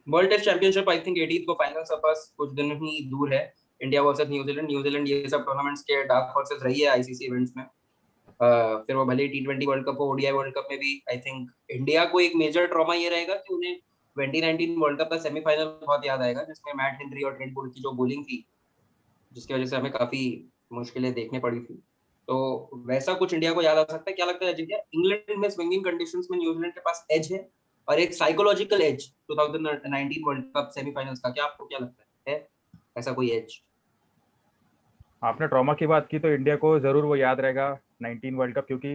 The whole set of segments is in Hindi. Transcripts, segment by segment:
World test championship I think 18 को फाइनल सब बस कुछ दिन ही दूर है। इंडिया वर्सेस न्यूजीलैंड ये सब टूर्नामेंट्स के डार्क हॉर्सेस रही है आईसीसी इवेंट्स में। फिर वो भले ही T20 वर्ल्ड कप हो, ओडीआई वर्ल्ड कप में भी आई थिंक इंडिया को एक मेजर ट्रॉमा ये रहेगा कि उन्हें 2019 वर्ल्ड कप का सेमीफाइनल बहुत याद आएगा, जिसमें मैट हेनरी और ट्रेंट बोल्ट की जो बॉलिंग थी, जिसकी वजह से हमें काफी मुश्किलें देखने पड़ी थी। तो वैसा कुछ इंडिया को याद आ सकता है। क्या लगता है अजिंक्य, इंग्लैंड में स्विंगिंग कंडीशंस में न्यूजीलैंड के पास एज है और एक psychological edge 2019 world cup semifinals का, क्या आपको क्या लगता है ऐसा कोई एज? आपने ट्रॉमा की बात की तो इंडिया को ज़रूर वो याद रहेगा 19 वर्ल्ड कप, क्योंकि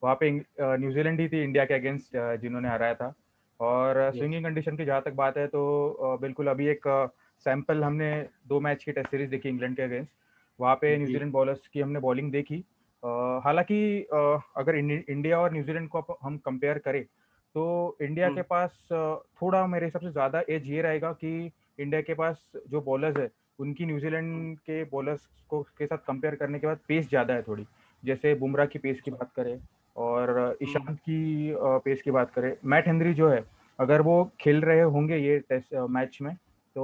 वहाँ पे न्यूजीलैंड ही थी इंडिया के अगेंस्ट जिन्होंने हराया था। और यस। स्विंगिंग कंडीशन की जहाँ तक बात है तो बिल्कुल अभी एक सैंपल हमने 2 मैच की टेस्ट सीरीज देखी इंग्लैंड के अगेंस्ट। वहाँ पे जी। न्यूजीलैंड बॉलर्स की हमने बॉलिंग देखी। हालांकि अगर इंडिया और न्यूजीलैंड को हम कंपेयर करें तो इंडिया के पास थोड़ा मेरे हिसाब से ज़्यादा एज ये रहेगा कि इंडिया के पास जो बॉलर्स है उनकी न्यूजीलैंड के बॉलर्स को के साथ कंपेयर करने के बाद पेस ज़्यादा है थोड़ी। जैसे बुमराह की पेस की बात करें और ईशांत की पेस की बात करें, मैट हेनरी जो है अगर वो खेल रहे होंगे ये टेस्ट मैच में तो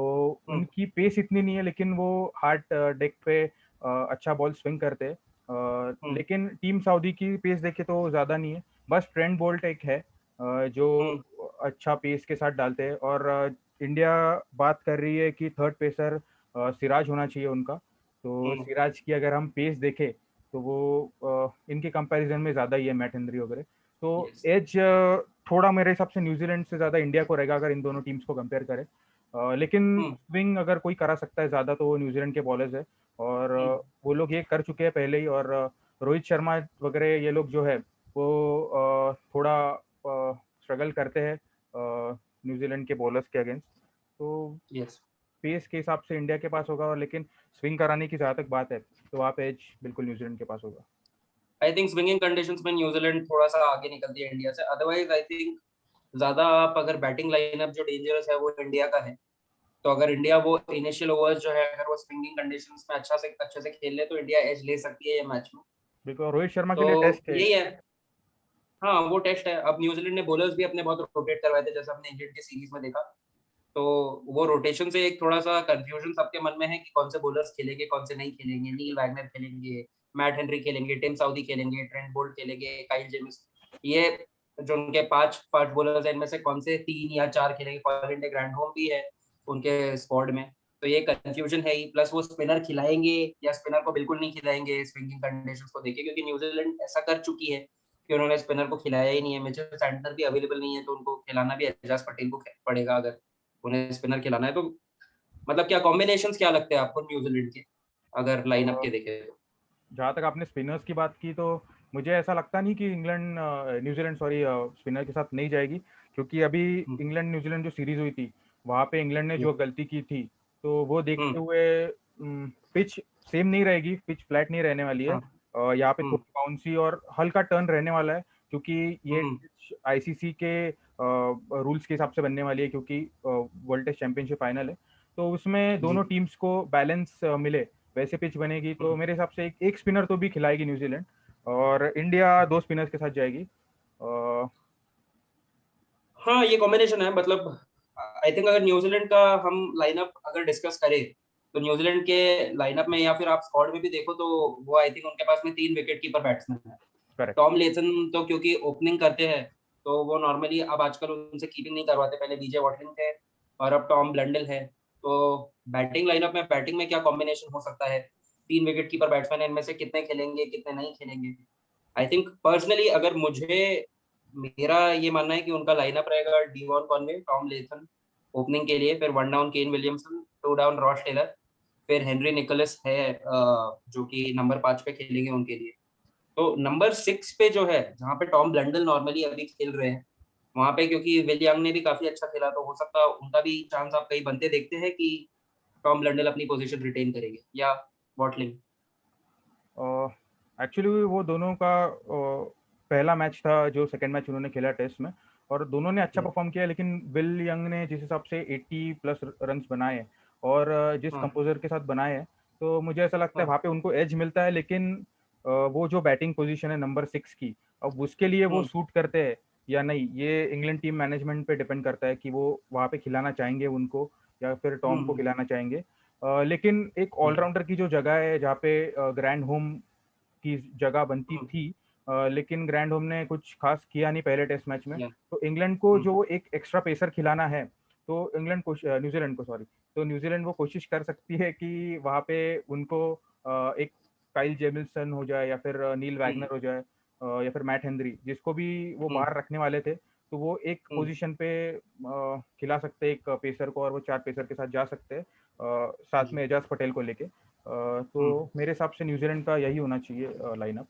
उनकी पेस इतनी नहीं है, लेकिन वो हार्ड डेक पे अच्छा बॉल स्विंग करते हैं। लेकिन टीम सऊदी की पेस देखे तो ज़्यादा नहीं है, बस ट्रेंट बोल्ट एक है जो अच्छा पेस के साथ डालते हैं। और इंडिया बात कर रही है कि थर्ड पेसर सिराज होना चाहिए उनका। तो सिराज की अगर हम पेस देखें तो वो इनके कंपैरिजन में ज़्यादा ही है, मैट हेनरी वगैरह। तो यस। एज थोड़ा मेरे हिसाब से न्यूजीलैंड से ज़्यादा इंडिया को रहेगा अगर इन दोनों टीम्स को कंपेयर करें। लेकिन स्विंग अगर कोई करा सकता है ज़्यादा तो वो न्यूजीलैंड के बॉलर्स है। और वो लोग ये कर चुके हैं पहले ही। और रोहित शर्मा वगैरह ये लोग जो है वो थोड़ा स्ट्रगल करते हैं न्यूजीलैंड के बॉलर्स के अगेंस्ट। तो यस। पेस के हिसाब से इंडिया के पास होगा, और लेकिन स्विंग कराने की जहाँ तक बात है तो वहाँ पे एज बिल्कुल न्यूजीलैंड के पास होगा। आई थिंक स्विंगिंग कंडीशंस में न्यूजीलैंड थोड़ा सा आगे निकलती है इंडिया से। अदरवाइज आई थिंक ज्यादा आप अगर बैटिंग लाइनअप जो डेंजरस है वो इंडिया का है। तो अगर इंडिया वो इनिशियल ओवर्स जो है अगर वो स्विंगिंग कंडीशंस में अच्छे से खेल ले तो इंडिया एज ले सकती है ये मैच में। बिल्कुल रोहित शर्मा के तो लिए टेस्ट है। यही है। हाँ, वो टेस्ट है। अब न्यूजीलैंड ने बॉलर्स भी अपने बहुत रोटेट करवाए थे, जैसे हमने इंग्लैंड की सीरीज में देखा। तो वो रोटेशन से एक थोड़ा सा कंफ्यूजन सबके मन में है कि कौन से बॉलर्स खेलेंगे कौन से नहीं खेलेंगे। नील वैगनर खेलेंगे, मैट हेनरी खेलेंगे, टिम साउदी खेलेंगे, ट्रेंट बोल्ट खेलेंगे, काइल जेम्स। ये जो उनके पांच पांच बॉलर्स हैं इनमें से कौन से 3 या 4 खेलेंगे। कॉलिन डे ग्रैंडहोम भी है उनके स्क्वाड में। तो ये कंफ्यूजन है ही। प्लस वो स्पिनर खिलाएंगे या स्पिनर को बिल्कुल नहीं खिलाएंगे स्विंगिंग कंडीशंस को देखे, क्योंकि न्यूजीलैंड ऐसा कर चुकी है कि उन्होंने स्पिनर को खिलाया ही नहीं है। मिचेल सैंटनर भी अवेलेबल नहीं है तो उनको खिलाना भी एजाज पटेल को पड़ेगा अगर उन्हें स्पिनर खिलाना है तो। मतलब क्या कॉम्बिनेशंस क्या लगते हैं आपको न्यूजीलैंड के, अगर लाइनअप के देखें तो? जहाँ तक आपने स्पिनर्स की बात की तो मुझे ऐसा लगता नहीं कि इंग्लैंड न्यूजीलैंड सॉरी स्पिनर के साथ नहीं जाएगी, क्योंकि अभी हम्म। इंग्लैंड न्यूजीलैंड जो सीरीज हुई थी वहाँ पे इंग्लैंड ने जो गलती की थी तो वो देखते हम्म। हुए पिच सेम नहीं रहेगी, पिच फ्लैट नहीं रहने वाली है। हाँ। यहाँ पे हम्म। थोड़ी बाउंसी और हल्का टर्न रहने वाला है, क्योंकि ये हम्म। आईसीसी के रूल्स के हिसाब से बनने वाली है, क्योंकि वर्ल्ड टेस्ट चैंपियनशिप फाइनल है। तो उसमें जी। दोनों टीम्स को बैलेंस मिले वैसे पिच बनेगी। तो मेरे हिसाब से एक स्पिनर तो भी खिलाएगी न्यूजीलैंड, और इंडिया 2 स्पिनर्स के साथ जाएगी। हाँ, ये कॉम्बिनेशन है। मतलब आई थिंक अगर न्यूजीलैंड का हम लाइनअप अगर डिस्कस करें तो न्यूजीलैंड के लाइनअप में या फिर आप स्क्वाड में भी देखो तो वो आई थिंक उनके पास में 3 विकेट कीपर बैट्समैन है। करेक्ट। टॉम लेथन तो क्योंकि ओपनिंग करते हैं तो वो नॉर्मली अब आजकल उनसे कीपिंग नहीं करवाते। पहले बीजे वॉटलिंग थे और अब टॉम ब्लंडल है। तो बैटिंग लाइनअप में बैटिंग में क्या कॉम्बिनेशन हो सकता है? 3 विकेट कीपर बैट्समैन है, इनमें से कितने खेलेंगे कितने नहीं खेलेंगे? आई थिंक पर्सनली अगर मुझे, मेरा ये मानना है कि उनका लाइनअप रहेगा Devon Conway, Tom Latham opening के लिए, फिर 1 down Kane Williamson, 2 down Ross Taylor, फिर हेनरी निकोलस है जो कि नंबर 5 पे खेलेंगे उनके लिए। तो नंबर 6 पे जो है जहाँ पे टॉम ब्लंडल नॉर्मली अभी खेल रहे हैं वहां पे, क्योंकि विल यंग ने भी काफी अच्छा खेला तो हो सकता है उनका भी चांस आप कहीं बनते देखते हैं कि टॉम ब्लंडल अपनी पोजीशन रिटेन करेंगे या वॉटलिंग। एक्चुअली वो दोनों का पहला मैच था जो सेकंड मैच उन्होंने खेला टेस्ट में, और दोनों ने अच्छा परफॉर्म किया। लेकिन विल यंग ने जिस हिसाब से 80 प्लस रन्स बनाए और जिस हाँ। कंपोजर के साथ बनाए हैं, तो मुझे ऐसा लगता है हाँ। वहाँ पे उनको एज मिलता है। लेकिन वो जो बैटिंग पोजीशन है नंबर 6 की, अब उसके लिए वो हम्म। सूट करते हैं या नहीं, ये इंग्लैंड टीम मैनेजमेंट पे डिपेंड करता है कि वो वहाँ पे खिलाना चाहेंगे उनको या फिर टॉम को हम्म खिलाना चाहेंगे। लेकिन एक हम्म ऑलराउंडर की जो जगह है जहाँ पे ग्रैंड होम की जगह बनती हम्म, थी, लेकिन ग्रैंड होम ने कुछ खास किया नहीं पहले टेस्ट मैच में। या तो इंग्लैंड को हम्म जो एक एक्स्ट्रा पेसर खिलाना है, तो न्यूजीलैंड को सॉरी, तो न्यूजीलैंड वो कोशिश कर सकती है कि वहाँ पे उनको एक काइल जेमिसन हो जाए या फिर नील हम्म वैगनर हो जाए, या फिर मैट हेनरी, जिसको भी वो हम्म बाहर रखने वाले थे, तो वो एक हम्म पोजीशन पे खिला सकते हैं एक पेसर को, और वो 4 पेसर के साथ जा सकते हैं साथ जी में एजाज पटेल को लेके। हम्म। तो मेरे हिसाब से न्यूजीलैंड का यही होना चाहिए लाइनअप।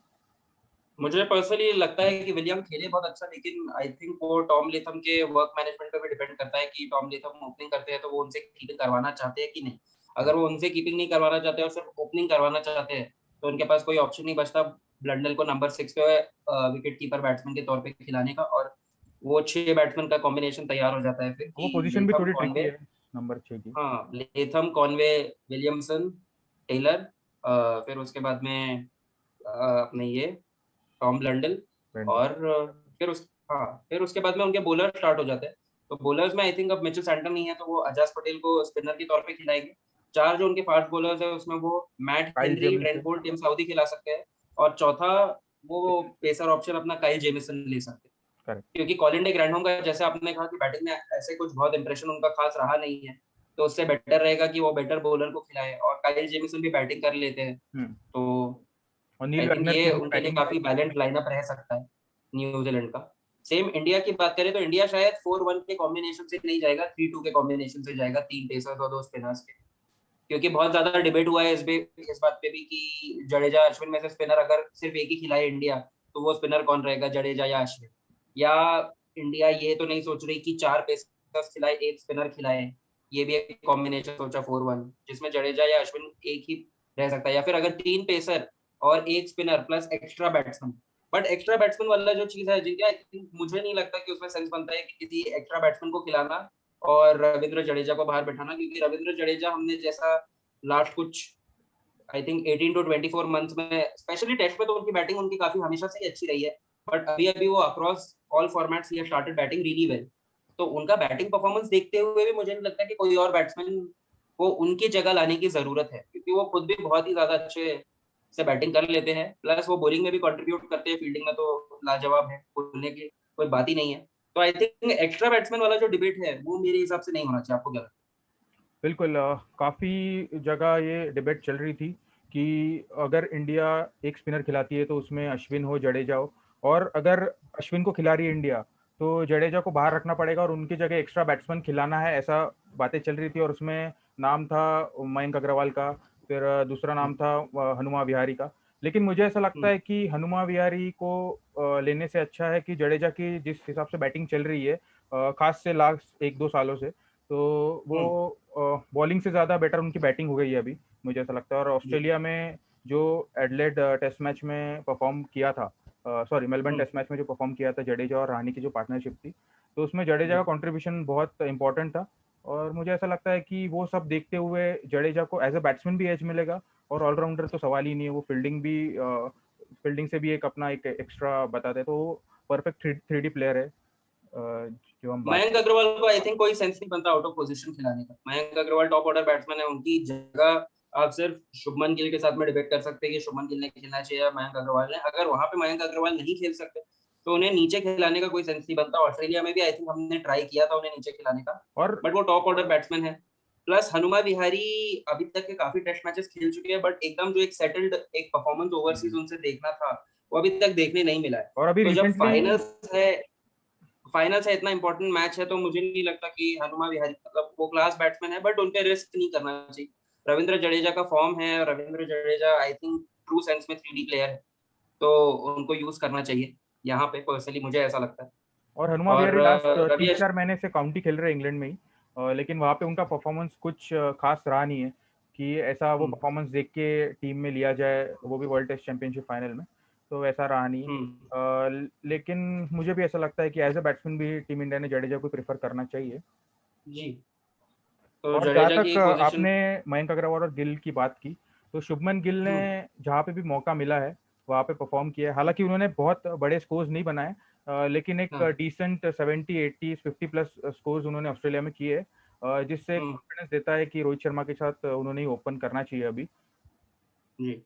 मुझे पर्सनली लगता है कि विलियम खेले बहुत अच्छा, लेकिन आई थिंक वो टॉम लेथम के वर्क मैनेजमेंट पे भी डिपेंड करता है कि टॉम लेथम ओपनिंग करते हैं तो वो उनसे कीपिंग करवाना चाहते हैं कि नहीं। अगर वो उनसे कीपिंग नहीं करवाना चाहते और सिर्फ ओपनिंग करवाना चाहते हैं तो उनके पास कोई ऑप्शन नहीं बचता ब्लंडल को नंबर 6 पे विकेट कीपर बैट्समैन के तौर पे खिलाने का, और वो 6 बैट्समैन का कॉम्बिनेशन तैयार हो जाता है फिर वो कि पोजीशन भी लेथम थोड़ी ट्रिकी कॉनवे। है, नंबर 6 की। हाँ, लेथम कॉनवे विलियमसन टेलर, फिर उसके बाद में अपने ये टॉम ब्लंडल, ब्रेंडल। और फिर उस हाँ, फिर उसके बाद में उनके बॉलर स्टार्ट हो जाते हैं। तो बॉलर्स में आई थिंक अब मिचेल सैंटनर नहीं है तो वो अजाज पटेल को स्पिनर के तौर पे खिलाएंगे। 4 जो उनके फास्ट बॉलर्स हैं उसमें वो Matt Kyle Henry, Trent Jamieson. Boult, Tim Southee खिला सकते हैं, और चौथा वो पेसर ऑप्शन अपना काइल जेमिसन ले सकते हैं। करेक्ट। क्योंकि कॉलिन डे ग्रैंडहोम का जैसे आपने कहा कि बैटिंग में ऐसे कुछ बहुत इंप्रेशन उनका खास रहा नहीं है, तो उससे बेटर रहेगा कि वो बेटर बॉलर को खिलाएँ, और काइल जेमिसन भी बैटिंग कर लेते हैं। हम्म। तो और नील आई थिंक वैगनर की ये उनकी उनके लिए बैटिंग भी काफ़ी काफी अच्छी बैलेंस्ड है। लाइनअप रह सकता है न्यूज़ीलैंड का। सेम इंडिया की बात करें तो इंडिया शायद 4-1 के कॉम्बिनेशन से नहीं जाएगा, 3-2 के कॉम्बिनेशन से जाएगा, 3 पेसर्स और 2 स्पिनर्स के। क्योंकि बहुत ज़्यादा डिबेट हुआ है इस बात पे भी कि जडेजा, अश्विन में से स्पिनर अगर सिर्फ एक ही खिलाए इंडिया, तो वो स्पिनर कौन रहेगा, जडेजा या अश्विन? या इंडिया ये तो नहीं सोच रही कि 4 पेसर्स खिलाए, 1 स्पिनर खिलाए, ये भी एक कॉम्बिनेशन सोचा 4-1 जिसमें जडेजा या अश्विन एक ही रह सकता है, या फिर अगर 3 पेसर और 1 spinner plus extra batsman. But extra batsman वाला जो चीज़ है जिनका आई थिंक मुझे नहीं लगता कि उसमें सेंस बनता है कि किसी एक्स्ट्रा बैट्समैन को खिलाना और रविंद्र जडेजा को बाहर बैठाना, क्योंकि रविंद्र जडेजा हमने जैसा लास्ट कुछ आई थिंक 18 टू 24 मंथ्स में स्पेशली टेस्ट में तो उनकी बैटिंग उनकी काफी हमेशा से ही अच्छी रही है। बट अभी अभी वो across all formats he started batting really well. तो उनका बैटिंग परफॉर्मेंस देखते हुए भी मुझे नहीं लगता कि कोई और बैट्समैन को उनकी जगह लाने की जरूरत है, क्योंकि वो खुद भी बहुत ही ज्यादा अच्छे से बैटिंग कर लेते हैं, प्लस वो बॉलिंग में भी कंट्रीब्यूट करते हैं, फील्डिंग में तो लाजवाब है, बोलने की कोई बात ही नहीं है। तो आई थिंक एक्स्ट्रा बैट्समैन वाला जो डिबेट है वो मेरे हिसाब से नहीं होना चाहिए। आपको क्या लगता बिल्कुल, काफी जगह ये डिबेट चल रही थी कि अगर इंडिया एक स्पिनर खिलाती है तो उसमें अश्विन हो, जडेजा हो, और अगर अश्विन को खिला रही है इंडिया तो जडेजा को बाहर रखना पड़ेगा और उनकी जगह एक्स्ट्रा बैट्समैन खिलाना है, ऐसा बातें चल रही थी। और उसमें नाम था मयंक अग्रवाल का, फिर दूसरा है? नाम था हनुमा विहारी का। लेकिन मुझे ऐसा लगता हम्म है कि हनुमा विहारी को लेने से अच्छा है कि जडेजा की जिस हिसाब से बैटिंग चल रही है, खास से लास्ट 1-2 सालों से, तो वो हम्म बॉलिंग से ज़्यादा बेटर उनकी बैटिंग हो गई है अभी, मुझे ऐसा लगता है। और जी ऑस्ट्रेलिया में जो एडलेड टेस्ट मैच में परफॉर्म किया था, सॉरी मेलबर्न हम्म टेस्ट मैच में जो परफॉर्म किया था जडेजा और रहाणे की जो पार्टनरशिप थी, तो उसमें जडेजा जी का कंट्रीब्यूशन बहुत इंपॉर्टेंट था। और मुझे ऐसा लगता है कि वो सब देखते हुए जडेजा को एज अ बैट्समैन भी एज मिलेगा, और ऑलराउंडर तो सवाल ही नहीं है, वो फील्डिंग से भी एक अपना एक एक्स्ट्रा बताते हैं, तो परफेक्ट थ्री डी प्लेयर है, जो हम बात मयंक करें। अग्रवाल को आई थिंक कोई सेंस नहीं बनता आउट ऑफ पोजीशन खिलाने का। Mayank Agarwal top order batsman है, उनकी जगह आप सिर्फ शुभमन गिल के साथ में डिबेट कर सकते हैं कि शुभमन गिल ने खेलना चाहिए या मयंक अग्रवाल ने। अगर वहां पे मयंक अग्रवाल नहीं खेल सकते तो उन्हें नीचे खिलाने का कोई सेंस नहीं बनता। ऑस्ट्रेलिया में भी आई थिंक हमने ट्राई किया था उन्हें नीचे खिलाने का, और बट वो टॉप ऑर्डर बैट्समैन है। प्लस हनुमा विहारी अभी तक के काफी टेस्ट मैचेस खेल चुके हैं, बट एकदम जो एक सेटल्ड एक परफॉर्मेंस ओवरसीज उनसे देखना था वो अभी तक देखने नहीं मिला है। और अभी तो जब रिसेंटली फाइनल्स है, फाइनल्स है, इतना इंपॉर्टेंट मैच है, तो मुझे नहीं लगता कि हनुमा विहारी मतलब वो क्लास बैट्समैन है, बट उन पे रिस्क नहीं करना चाहिए। रविंद्र जडेजा का फॉर्म है, Ravindra Jadeja I think true sense में 3D प्लेयर है, तो उनको यूज करना चाहिए यहाँ पे, पर्सनली मुझे ऐसा लगता है। और हनुमा और विहारी लास्ट रवि 3-4 महीने से काउंटी खेल रहे हैं इंग्लैंड में ही, लेकिन वहाँ पे उनका परफॉर्मेंस कुछ खास रहा नहीं है कि ऐसा वो हम्म परफॉर्मेंस देख के टीम में लिया जाए, वो भी वर्ल्ड टेस्ट चैंपियनशिप फाइनल में, तो ऐसा रहा नहीं है। हम्म लेकिन मुझे भी ऐसा लगता है कि एज अ बैट्समैन भी टीम इंडिया ने जडेजा को प्रेफर करना चाहिए। जी, तो और जहाँ जडेजा तक की पोजीशन। आपने मयंक अग्रवाल और गिल की बात की, तो शुभमन गिल ने हम्म जहाँ पे भी मौका मिला है वहाँ पे परफॉर्म किया है। हालांकि उन्होंने बहुत बड़े स्कोर्स नहीं बनाए, लेकिन एक हाँ, डिसेंट 70 80 50 प्लस स्कोर्स उन्होंने ऑस्ट्रेलिया में किए, जिससे हम्म, कॉन्फिडेंस देता है कि रोहित शर्मा के साथ उन्होंने ही ओपन करना चाहिए अभी। जी।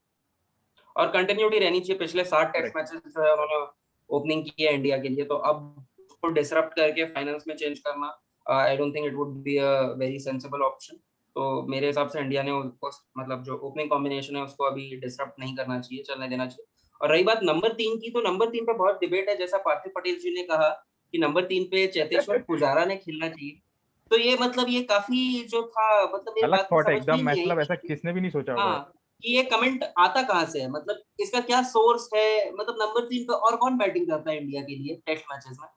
और कंटिन्यूटी रहनी चाहिए। पिछले 60 टेस्ट करेक्ट। मैचेस जो है उन्होंने ओपनिंग की है इंडिया के लिए, तो अब उसको डिसरप्ट करके फाइनल्स में चेंज करना, I don't think it would be a very sensible option. तो मेरे हिसाब से इंडिया ने उसको, मतलब जो ओपनिंग कॉम्बिनेशन है उसको अभी डिसरप्ट नहीं करना चाहिए, चलने देना चाहिए। और रही बात नंबर 3 की, तो नंबर 3 पे बहुत डिबेट है। जैसा पार्थिव पटेल जी ने कहा कि नंबर 3 पे चेतेश्वर पुजारा ने खेलना चाहिए। तो ये मतलब ये काफ़ी जो था, मतलब मेरी अलग बात में थॉट है समझ में एकदम, ही नहीं आई मतलब ऐसा कि किसने भी नहीं सोचा होगा। हाँ, कि ये कमेंट आता कहाँ से है? मतलब इसका क्या सोर्स है? मतलब नंबर 3 पे और कौन बैटिंग करता है इंडिया के लिए टेस्ट मैचेस में?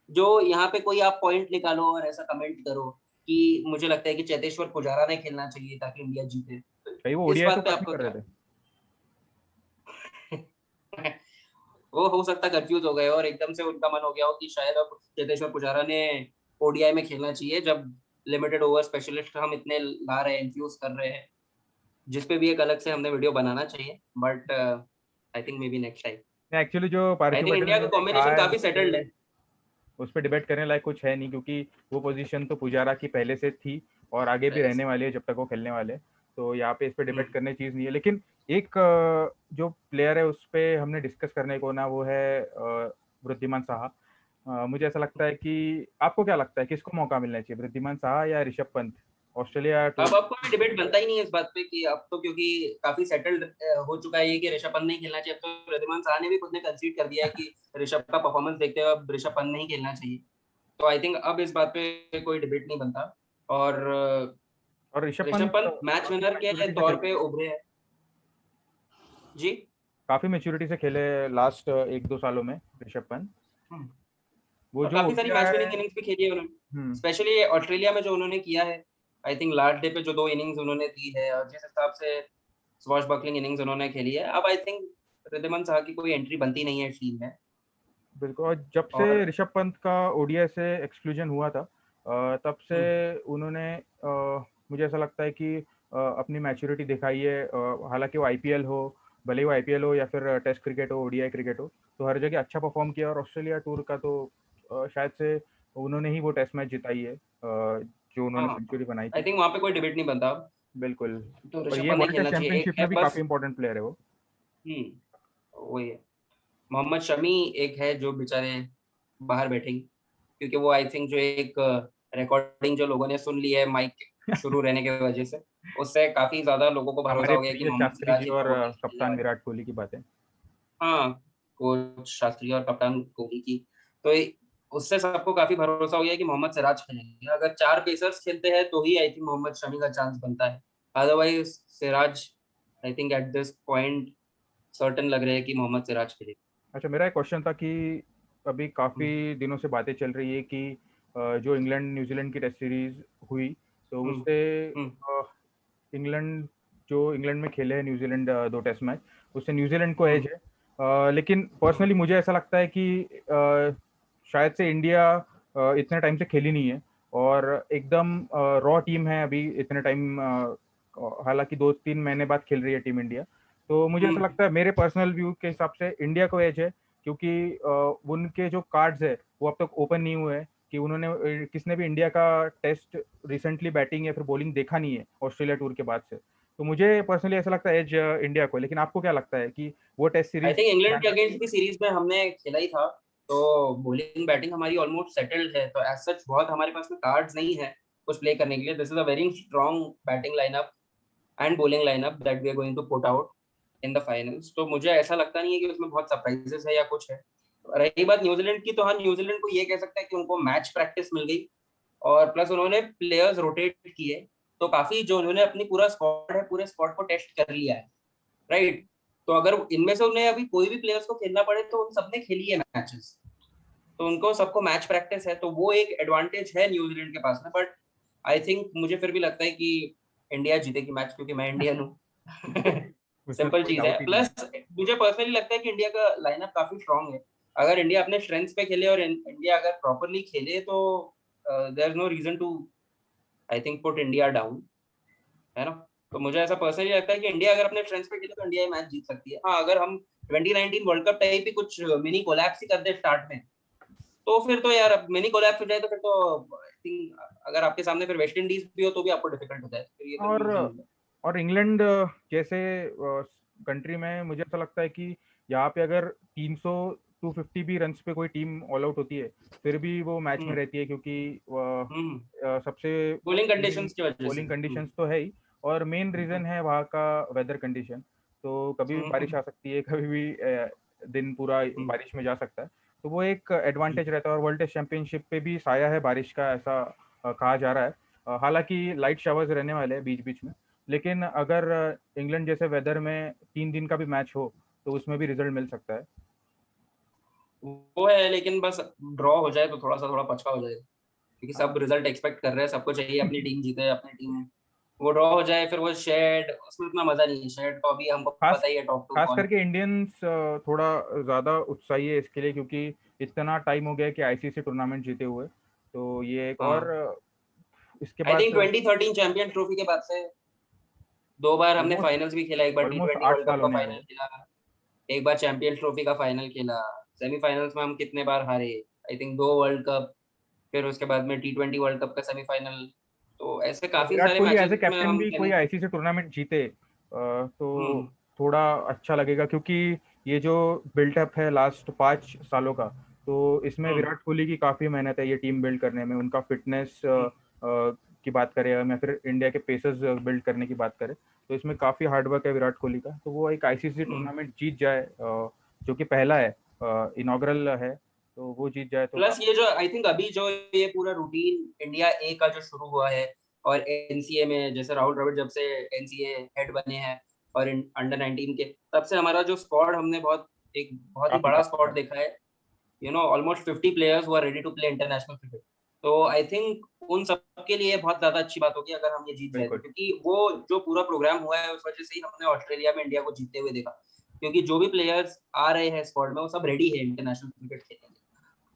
जो यहाँ पे कोई आप पॉइंट निकालो और ऐसा कमेंट करो कि मुझे लगता है कि चेतेश्वर पुजारा ने खेलना चाहिए ताकि इंडिया जीते। तो भाई वो इस ओडीआई तो बात पे कुछ नहीं आपका कर क्या? रहे थे। वो हो सकता है कन्फ्यूज़ हो गए और एकदम से उनका मन हो गया हो कि शायद अब चेतेश्वर पुजारा ने ओडीआई में खेलना चाहिए, जब लिमिटेड ओवर स्पेशलिस्ट हम इतने ला रहे हैं, इन्फ्यूज़ कर रहे हैं। जिस पे भी एक अलग से हमने वीडियो बनाना चाहिए, but I think may be next time. Actually जो आई पार्थिव थिंक पटेल इंडिया जी का ने कहा कॉम्बिनेशन है काफ़ी सेटल्ड है। उस पे डिबेट करने लायक कुछ है नहीं, क्योंकि वो पोजीशन तो पुजारा की पहले से थी और आगे भी पहले रहने से। वाली है जब तक वो खेलने वाले हैं। तो यहाँ पे इस पे हुँ, डिबेट करने की चीज़ नहीं है, लेकिन एक जो प्लेयर है उस पे हमने डिस्कस करने को ना, वो है वृद्धिमान साहा। मुझे ऐसा लगता है कि आपको क्या लगता है किसको मौका मिलना चाहिए, वृद्धिमान साहा या ऋषभ पंत ऑस्ट्रेलिया टूर? अब कोई डिबेट बनता ही नहीं है इस बात पे कि अब तो, क्योंकि काफ़ी सेटल्ड हो चुका है ये कि ऋषभ पंत नहीं खेलना चाहिए। अब तो रिद्धिमान साहा ने भी खुद ने कंसीड कर दिया है कि ऋषभ का परफॉर्मेंस देखते हुए अब ऋषभ पंत नहीं खेलना चाहिए। तो आई थिंक अब इस बात पे कोई डिबेट नहीं बनता। और और ऋषभ ऋषभ पंत पंत मैच काफी विनर के मैच्योरिटी से तौर पे खेले, उभरे हैं। जी? काफी मैच्योरिटी से खेले लास्ट 1-2 सालों में ऋषभ पंत। हुँ। वो और जो काफ़ी सारी मैच ओडीआई। विनिंग इनिंग्स भी खेली है उन्होंने। हम्म। स्पेशली ऑस्ट्रेलिया में जो उन्होंने किया है, आई थिंक लास्ट डे पे जो 2 इनिंग्स उन्होंने दी है और जिस हिसाब से स्वॉशबकलिंग इनिंग्स उन्होंने खेली है, अब आई थिंक रिद्धिमान साहा की कोई एंट्री बनती नहीं है टीम में। बिल्कुल, और जब से और ऋषभ पंत का ओडीआई से एक्सक्लूजन हुआ था, तब से हुँ, उन्होंने मुझे ऐसा लगता है कि अपनी मैच्योरिटी दिखाई है। हालांकि वो आईपीएल हो, भले ही वो आईपीएल हो या फिर टेस्ट क्रिकेट हो, ओडीआई क्रिकेट हो, तो हर जगह अच्छा परफॉर्म किया। और ऑस्ट्रेलिया टूर का तो शायद से उन्होंने ही वो टेस्ट मैच जिताई है, जो उन्होंने हाँ, सेंचुरी बनाई आई थी। थिंक वहाँ पे कोई डिबेट नहीं बनता अब। बिल्कुल। तो और ऋषभ ये पंत नहीं वर्ल्ड टेस्ट खेलना चाहिए। एक चैंपियनशिप है में भी बस। काफी इंपॉर्टेंट प्लेयर है वो। हुँ, वही है। मोहम्मद शमी एक है जो बेचारे बाहर बैठेंगे, क्योंकि वो आई थिंक जो एक रिकॉर्डिंग जो लोगों ने सुन ली है माइक शुरू रहने की वजह से, उससे काफ़ी ज़्यादा लोगों को भरोसा हमारे हो गया कि प्रिय मोहम्मद शास्त्री सिराज जी ही और तो होंगे खेलने कप्तान वाले। विराट कोहली की बातें। हाँ, कोच शास्त्री और कप्तान कोहली की। तो उससे सबको काफ़ी भरोसा हो गया कि मोहम्मद सिराज खेलेंगे। अगर 4 पेसर्स खेलते हैं तो ही आई थिंक मोहम्मद शमी का चांस बनता है। Otherwise Siraj, I think at this point certain लग रहा है कि मोहम्मद सिराज खेलेंगे। अच्छा, मेरा एक क्वेश्चन था कि अभी हुँ, काफ़ी दिनों से बातें चल रही है कि जो इंग्लैंड न्यूजीलैंड की टेस्ट सीरीज हुई, तो हुँ, उससे हुँ, इंग्लैंड, जो इंग्लैंड में खेले हैं न्यूजीलैंड 2 टेस्ट मैच, उससे न्यूजीलैंड को हुँ, एज है। लेकिन हुँ, पर्सनली मुझे ऐसा लगता है कि शायद से इंडिया इतने टाइम से खेली नहीं है और एकदम रॉ टीम है अभी इतने टाइम। हालांकि 2-3 महीने बाद खेल रही है टीम इंडिया। तो मुझे हुँ, ऐसा लगता है, मेरे पर्सनल व्यू के हिसाब से इंडिया को एज है, क्योंकि उनके जो कार्ड्स है वो अब तक ओपन नहीं हुए हैं, कि उन्होंने किसने भी इंडिया का टेस्ट रिसेंटली बैटिंग या फिर बॉलिंग देखा नहीं है ऑस्ट्रेलिया टूर के बाद से। तो मुझे पर्सनली ऐसा लगता है एज इंडिया को। लेकिन आपको क्या लगता है कि वो टेस्ट आई सीरीज थिंक इंग्लैंड ध्यान के रखती अगेंस्ट है? की सीरीज़ में हमने खेला ही था, तो बॉलिंग बैटिंग हमारी ऑलमोस्ट सेटल्ड है, तो एज़ सच बहुत हमारे पास में कार्ड्स नहीं है कुछ प्ले करने के लिए। This is a very strong batting lineup and bowling lineup that we are going to put out in the finals. तो मुझे ऐसा लगता नहीं है कि उसमें बहुत सरप्राइज़ेज़ है या कुछ है। रही बात न्यूज़ीलैंड की, तो हाँ, न्यूज़ीलैंड को ये कह सकते हैं कि उनको मैच प्रैक्टिस मिल गई और प्लस उन्होंने प्लेयर्स रोटेट किए, तो काफ़ी जो उन्होंने अपनी पूरा स्क्वाड है, पूरे स्क्वाड को टेस्ट कर लिया है, राइट? तो अगर इनमें से उन्हें अभी कोई भी प्लेयर्स को खेलना पड़े तो उन सबने खेली है मैचेस, तो उनको सबको मैच प्रैक्टिस है, तो वो एक एडवांटेज है न्यूजीलैंड के पास में। बट आई थिंक मुझे फिर भी लगता है कि इंडिया जीतेगी मैच, क्योंकि मैं इंडियन हूँ। उसमें तो सिंपल कोई चीज है। डाउट ही नहीं है। प्लस मुझे पर्सनली लगता है कि इंडिया का लाइनअप काफी स्ट्रांग है। अगर इंडिया अपने स्ट्रेंथ्स पे खेले और इंडिया अगर प्रॉपरली खेले तो there is no reason to, I think, put India down, है ना? तो मुझे ऐसा पर्सनली लगता है कि इंडिया अगर अपने स्ट्रेंथ्स पे खेले तो इंडिया ये मैच जीत सकती है। हाँ, अगर हम 2019 वर्ल्ड कप टाइप ही कुछ मिनी कोलैप्स ही कर दे स्टार्ट में, तो फिर तो यार अब मिनी कोलैप्स हो जाए तो फिर तो आई थिंक अगर आपके सामने फिर वेस्ट इंडीज भी हो तो भी आपको डिफिकल्ट होता है, फिर ये तो और न्यूजीलैंड है। और इंग्लैंड जैसे कंट्री में मुझे ऐसा लगता है कि यहाँ पे अगर 300 250 भी रन्स पे कोई टीम ऑल आउट होती है फिर भी वो मैच में हम्म रहती है, क्योंकि हम्म सबसे बॉलिंग मेन कंडीशंस की वजह से। बॉलिंग कंडीशंस तो है ही, और मेन हम्म रीजन है वहाँ का वेदर कंडीशन। तो कभी भी बारिश हम्म आ सकती है, कभी भी दिन पूरा हम्म बारिश में जा सकता है। तो वो एक एडवांटेज रहता है, और वर्ल्ड टेस्ट चैंपियनशिप पे भी साया है बारिश का, ऐसा कहा जा रहा है। हालांकि लाइट शावर्स रहने वाले हैं बीच बीच में, लेकिन अगर इंग्लैंड जैसे वेदर में 3 दिन का भी मैच हो तो उसमें भी रिजल्ट मिल सकता है। वो है, लेकिन बस ड्रॉ हो जाए तो थोड़ा पछता हो जाएगा, क्योंकि सब रिजल्ट एक्सपेक्ट कर रहे हैं, सबको चाहिए अपनी टीम जीते, अपनी टीम। वो ड्रॉ हो जाए फिर वो शेड, उसमें इतना मजा नहीं है। शेड तो अभी हमको खास पता ही है टॉप टू खास कौन है। करके इंडियंस थोड़ा ज़्यादा उत्साही है इसके लिए, क्योंकि इतना टाइम हो गया कि आईसीसी टूर्नामेंट जीते हुए। तो ये एक और हाँ, इसके आई थिंक बाद 2013 चैंपियन ट्रॉफी के बाद से 2 बार हमने ऑलमोस्ट फाइनल्स भी खेला, एक बार T almost twenty 8 world cup साल का होने आ फाइनल गए। खेला, एक बार चैंपियंस ट्रॉफी का फाइनल खेला, सेमीफाइनल्स में हम कितने बार हारे, आई थिंक 2 वर्ल्ड कप, फिर उसके बाद में टी 20 वर्ल्ड कप का सेमीफाइनल। तो ऐसे और काफी विराट सारे कोहली एज ए मैचेस में कैप्टन हम भी कोई सेमी। आईसीसी टूर्नामेंट जीते तो हम्म थोड़ा अच्छा लगेगा, क्योंकि ये जो बिल्टअप है लास्ट 5 सालों का, तो इसमें हम्म विराट कोहली की काफी मेहनत है ये टीम बिल्ड करने में। उनका फिटनेस हम्म की बात करें, या फिर इंडिया के पेसर्स बिल्ड करने की बात करें, तो इसमें काफी हार्डवर्क है विराट कोहली का। तो वो एक आईसीसी हम्म। टूर्नामेंट जीत जाए, जो कि पहला है, इनॉग्रल है, तो वो जीत जाए तो प्लस ये जो आई थिंक अभी जो ये पूरा रूटीन इंडिया ए का जो शुरू हुआ है, और एनसीए में जैसे राहुल द्रविड़ जब से एनसीए हेड बने हैं, और अंडर 19 के, तब से हमारा जो स्क्वाड हमने बहुत ही काफी बड़ा काफी स्क्वाड देखा है। Almost 50 players who are ready to play international cricket. तो आई थिंक उन सब के लिए बहुत ज्यादा अच्छी बात होगी अगर हम ये जीत जाए तो, बिल्कुल। क्योंकि वो जो पूरा प्रोग्राम हुआ है उस वजह से ही हमने ऑस्ट्रेलिया में इंडिया को जीतते हुए देखा, क्योंकि जो भी प्लेयर्स आ रहे हैं स्क्वाड में वो सब रेडी है इंटरनेशनल क्रिकेट खेलने के लिए।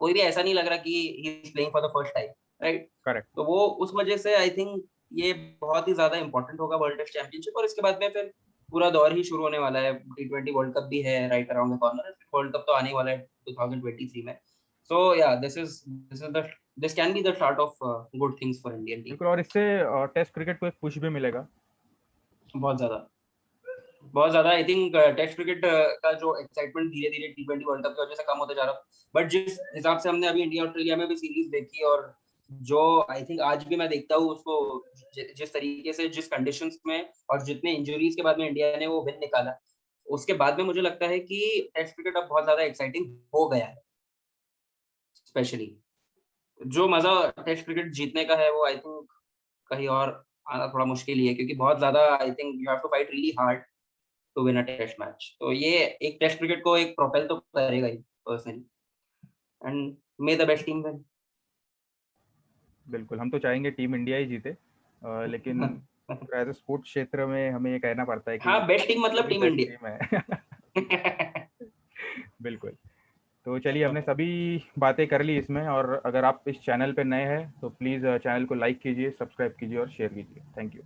कोई भी ऐसा नहीं लग रहा कि he is playing for the first time, right. Correct. तो वो उस वजह से आई थिंक ये बहुत ही ज्यादा इंपॉर्टेंट होगा वर्ल्ड टेस्ट चैंपियनशिप, और इसके बाद में फिर पूरा दौर ही शुरू होने वाला है। टी 20 वर्ल्ड कप भी है right around the corner, world cup तो आने वाला है 2023 में। सो या this can be the start of good things for Indian team. बिल्कुल, और इससे टेस्ट क्रिकेट को एक पुश भी मिलेगा। बहुत ज्यादा, बहुत ज्यादा आई थिंक टेस्ट क्रिकेट का जो एक्साइटमेंट धीरे धीरे टी 20 वर्ल्ड कप की वजह से कम होता जा रहा है, बट जिस हिसाब से हमने अभी इंडिया ऑस्ट्रेलिया में भी सीरीज देखी, और जो आई थिंक आज भी मैं देखता हूँ उसको, जिस तरीके से, जिस कंडीशंस में, और जितने इंजरीज के बाद में इंडिया ने वो विन निकाला, उसके बाद में मुझे लगता है कि टेस्ट क्रिकेट अब बहुत ज्यादा एक्साइटिंग हो गया है। स्पेशली जो मजा टेस्ट क्रिकेट जीतने का है वो आई थिंक कहीं और आना थोड़ा मुश्किल ही है, क्योंकि बहुत ज्यादा I think you have to fight really hard to win a test match. तो ये एक टेस्ट क्रिकेट को एक प्रोपेल तो करेगा ही personally, and may the best team win. बिल्कुल, हम तो चाहेंगे टीम इंडिया ही जीते, लेकिन एज ए स्पोर्ट्स क्षेत्र में हमें ये कहना पड़ता है कि हाँ, बेस्ट टीम जो मतलब भी टीम बेस्ट इंडिया। टीम है। बिल्कुल। तो चलिए, हमने सभी बातें कर ली इसमें, और अगर आप इस चैनल पे नए हैं तो प्लीज़ चैनल को लाइक कीजिए, सब्सक्राइब कीजिए और शेयर कीजिए। Thank you.